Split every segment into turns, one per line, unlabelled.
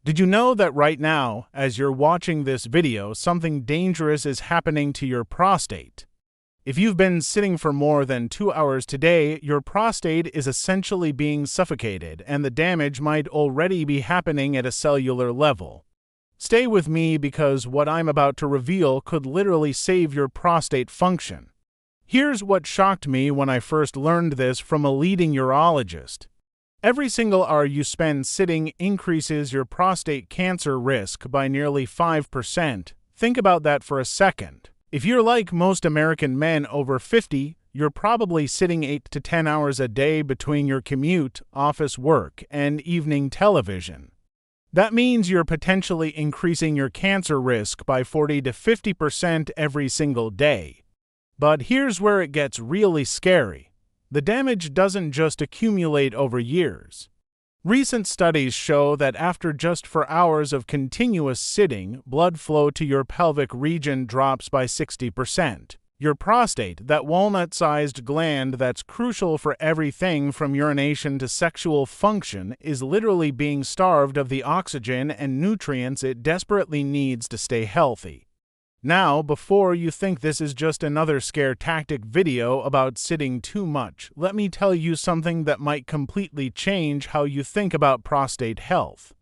Did you know that right now, as you're watching this video, something dangerous is happening to your prostate? If you've been sitting for more than 2 hours today, your prostate is essentially being suffocated, and the damage might already be happening at a cellular level. Stay with me because what I'm about to reveal could literally save your prostate function. Here's what shocked me when I first learned this from a leading urologist. Every single hour you spend sitting increases your prostate cancer risk by nearly 5%. Think about that for a second. If you're like most American men over 50, you're probably sitting 8 to 10 hours a day between your commute, office work, and evening television. That means you're potentially increasing your cancer risk by 40 to 50% every single day. But here's where it gets really scary. The damage doesn't just accumulate over years. Recent studies show that after just 4 hours of continuous sitting, blood flow to your pelvic region drops by 60%. Your prostate, that walnut-sized gland that's crucial for everything from urination to sexual function, is literally being starved of the oxygen and nutrients it desperately needs to stay healthy. Now, before you think this is just another scare tactic video about sitting too much, let me tell you something that might completely change how you think about prostate health.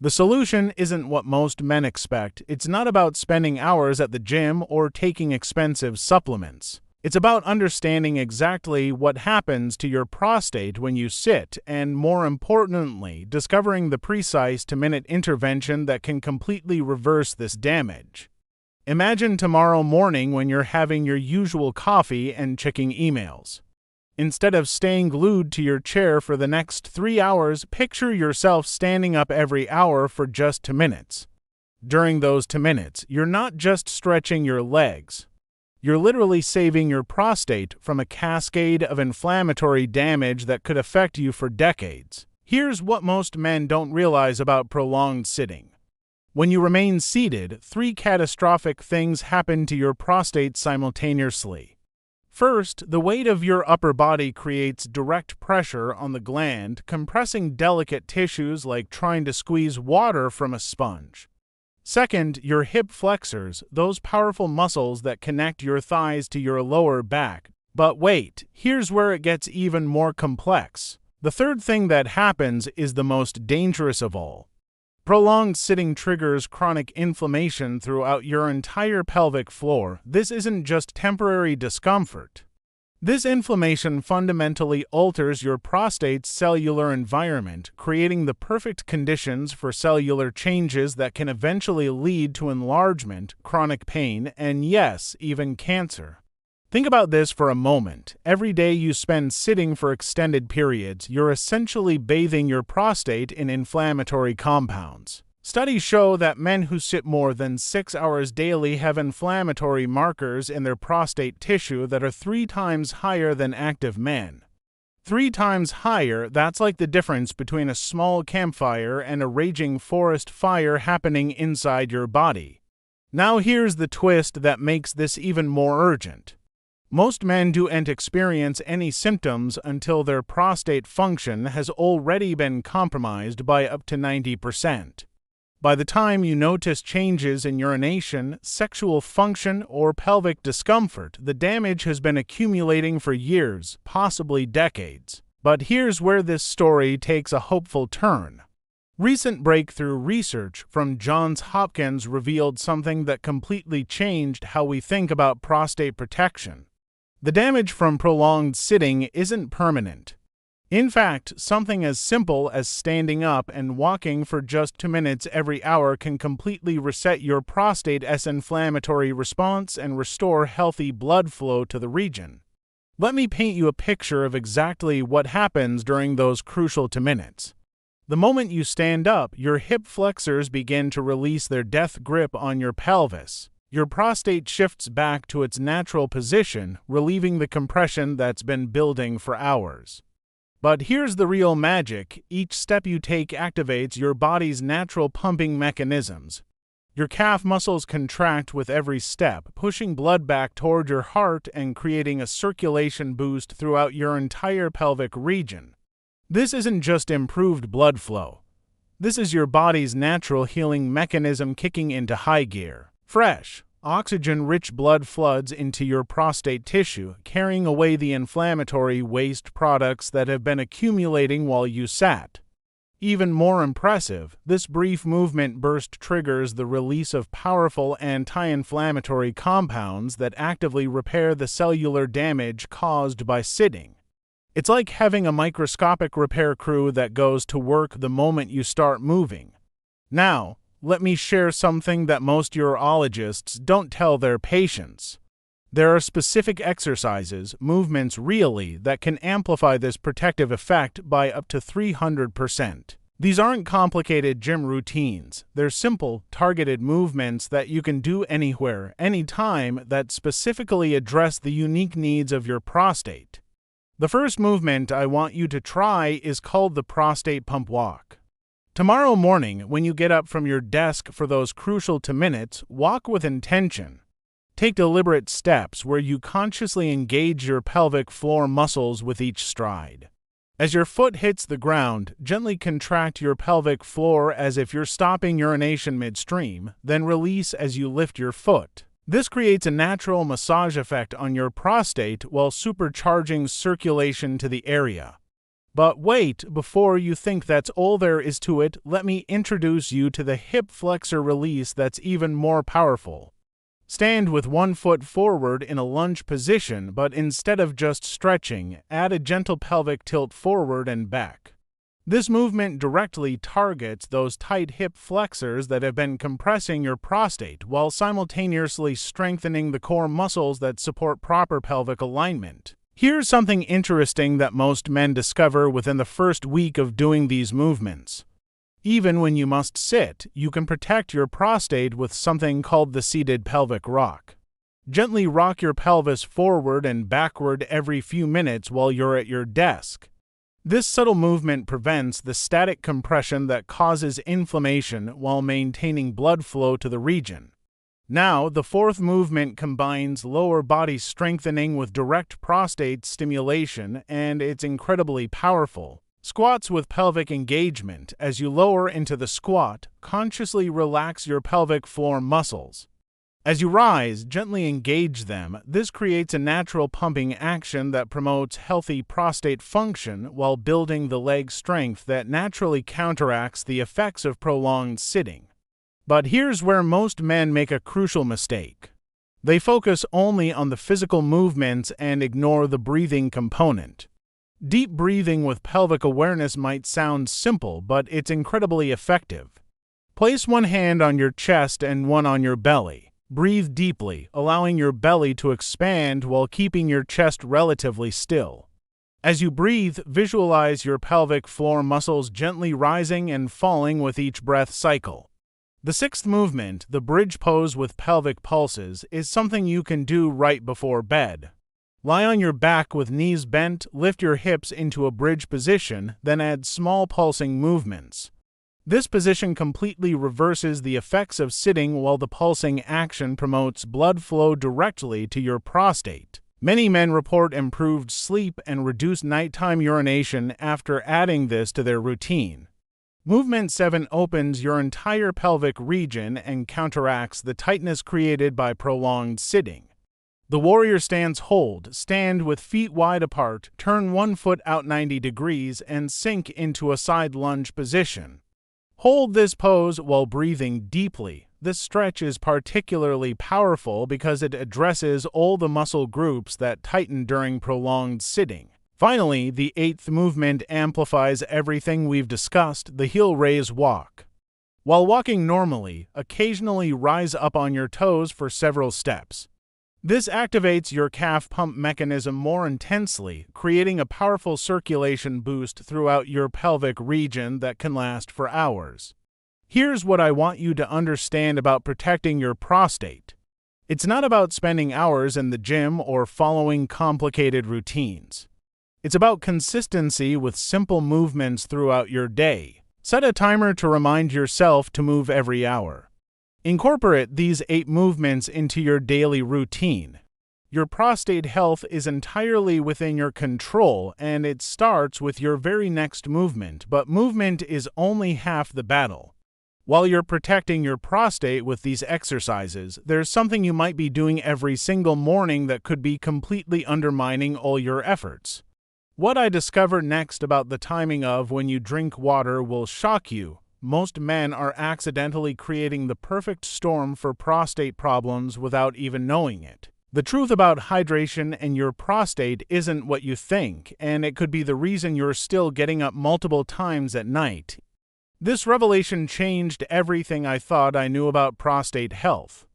The solution isn't what most men expect. It's not about spending hours at the gym or taking expensive supplements. It's about understanding exactly what happens to your prostate when you sit and, more importantly, discovering the precise two-minute intervention that can completely reverse this damage. Imagine tomorrow morning when you're having your usual coffee and checking emails. Instead of staying glued to your chair for the next 3 hours, picture yourself standing up every hour for just 2 minutes. During those 2 minutes, you're not just stretching your legs. You're literally saving your prostate from a cascade of inflammatory damage that could affect you for decades. Here's what most men don't realize about prolonged sitting. When you remain seated, 3 catastrophic things happen to your prostate simultaneously. First, the weight of your upper body creates direct pressure on the gland, compressing delicate tissues like trying to squeeze water from a sponge. Second, your hip flexors, those powerful muscles that connect your thighs to your lower back. But wait, here's where it gets even more complex. The third thing that happens is the most dangerous of all. Prolonged sitting triggers chronic inflammation throughout your entire pelvic floor. This isn't just temporary discomfort. This inflammation fundamentally alters your prostate's cellular environment, creating the perfect conditions for cellular changes that can eventually lead to enlargement, chronic pain, and yes, even cancer. Think about this for a moment. Every day you spend sitting for extended periods, you're essentially bathing your prostate in inflammatory compounds. Studies show that men who sit more than 6 hours daily have inflammatory markers in their prostate tissue that are 3 times higher than active men. 3 times higher, that's like the difference between a small campfire and a raging forest fire happening inside your body. Now here's the twist that makes this even more urgent. Most men don't experience any symptoms until their prostate function has already been compromised by up to 90%. By the time you notice changes in urination, sexual function, or pelvic discomfort, the damage has been accumulating for years, possibly decades. But here's where this story takes a hopeful turn. Recent breakthrough research from Johns Hopkins revealed something that completely changed how we think about prostate protection. The damage from prolonged sitting isn't permanent. In fact, something as simple as standing up and walking for just 2 minutes every hour can completely reset your prostate's inflammatory response and restore healthy blood flow to the region. Let me paint you a picture of exactly what happens during those crucial 2 minutes. The moment you stand up, your hip flexors begin to release their death grip on your pelvis. Your prostate shifts back to its natural position, relieving the compression that's been building for hours. But here's the real magic. Each step you take activates your body's natural pumping mechanisms. Your calf muscles contract with every step, pushing blood back toward your heart and creating a circulation boost throughout your entire pelvic region. This isn't just improved blood flow. This is your body's natural healing mechanism kicking into high gear. Fresh, oxygen-rich blood floods into your prostate tissue, carrying away the inflammatory waste products that have been accumulating while you sat. Even more impressive, this brief movement burst triggers the release of powerful anti-inflammatory compounds that actively repair the cellular damage caused by sitting. It's like having a microscopic repair crew that goes to work the moment you start moving. Now, let me share something that most urologists don't tell their patients. There are specific exercises, movements really, that can amplify this protective effect by up to 300%. These aren't complicated gym routines. They're simple, targeted movements that you can do anywhere, anytime, that specifically address the unique needs of your prostate. The first movement I want you to try is called the prostate pump walk. Tomorrow morning, when you get up from your desk for those crucial 2 minutes, walk with intention. Take deliberate steps where you consciously engage your pelvic floor muscles with each stride. As your foot hits the ground, gently contract your pelvic floor as if you're stopping urination midstream, then release as you lift your foot. This creates a natural massage effect on your prostate while supercharging circulation to the area. But wait, before you think that's all there is to it, let me introduce you to the hip flexor release that's even more powerful. Stand with one foot forward in a lunge position, but instead of just stretching, add a gentle pelvic tilt forward and back. This movement directly targets those tight hip flexors that have been compressing your prostate while simultaneously strengthening the core muscles that support proper pelvic alignment. Here's something interesting that most men discover within the first week of doing these movements. Even when you must sit, you can protect your prostate with something called the seated pelvic rock. Gently rock your pelvis forward and backward every few minutes while you're at your desk. This subtle movement prevents the static compression that causes inflammation while maintaining blood flow to the region. Now, the fourth movement combines lower body strengthening with direct prostate stimulation, and it's incredibly powerful. Squats with pelvic engagement. As you lower into the squat, consciously relax your pelvic floor muscles. As you rise, gently engage them. This creates a natural pumping action that promotes healthy prostate function while building the leg strength that naturally counteracts the effects of prolonged sitting. But here's where most men make a crucial mistake. They focus only on the physical movements and ignore the breathing component. Deep breathing with pelvic awareness might sound simple, but it's incredibly effective. Place one hand on your chest and one on your belly. Breathe deeply, allowing your belly to expand while keeping your chest relatively still. As you breathe, visualize your pelvic floor muscles gently rising and falling with each breath cycle. The sixth movement, the bridge pose with pelvic pulses, is something you can do right before bed. Lie on your back with knees bent, lift your hips into a bridge position, then add small pulsing movements. This position completely reverses the effects of sitting while the pulsing action promotes blood flow directly to your prostate. Many men report improved sleep and reduced nighttime urination after adding this to their routine. Movement 7 opens your entire pelvic region and counteracts the tightness created by prolonged sitting. The warrior stance hold. Stand with feet wide apart, turn one foot out 90 degrees, and sink into a side lunge position. Hold this pose while breathing deeply. This stretch is particularly powerful because it addresses all the muscle groups that tighten during prolonged sitting. Finally, the eighth movement amplifies everything we've discussed, the heel raise walk. While walking normally, occasionally rise up on your toes for several steps. This activates your calf pump mechanism more intensely, creating a powerful circulation boost throughout your pelvic region that can last for hours. Here's what I want you to understand about protecting your prostate. It's not about spending hours in the gym or following complicated routines. It's about consistency with simple movements throughout your day. Set a timer to remind yourself to move every hour. Incorporate these 8 movements into your daily routine. Your prostate health is entirely within your control, and it starts with your very next movement, but movement is only half the battle. While you're protecting your prostate with these exercises, there's something you might be doing every single morning that could be completely undermining all your efforts. What I discover next about the timing of when you drink water will shock you. Most men are accidentally creating the perfect storm for prostate problems without even knowing it. The truth about hydration and your prostate isn't what you think, and it could be the reason you're still getting up multiple times at night. This revelation changed everything I thought I knew about prostate health.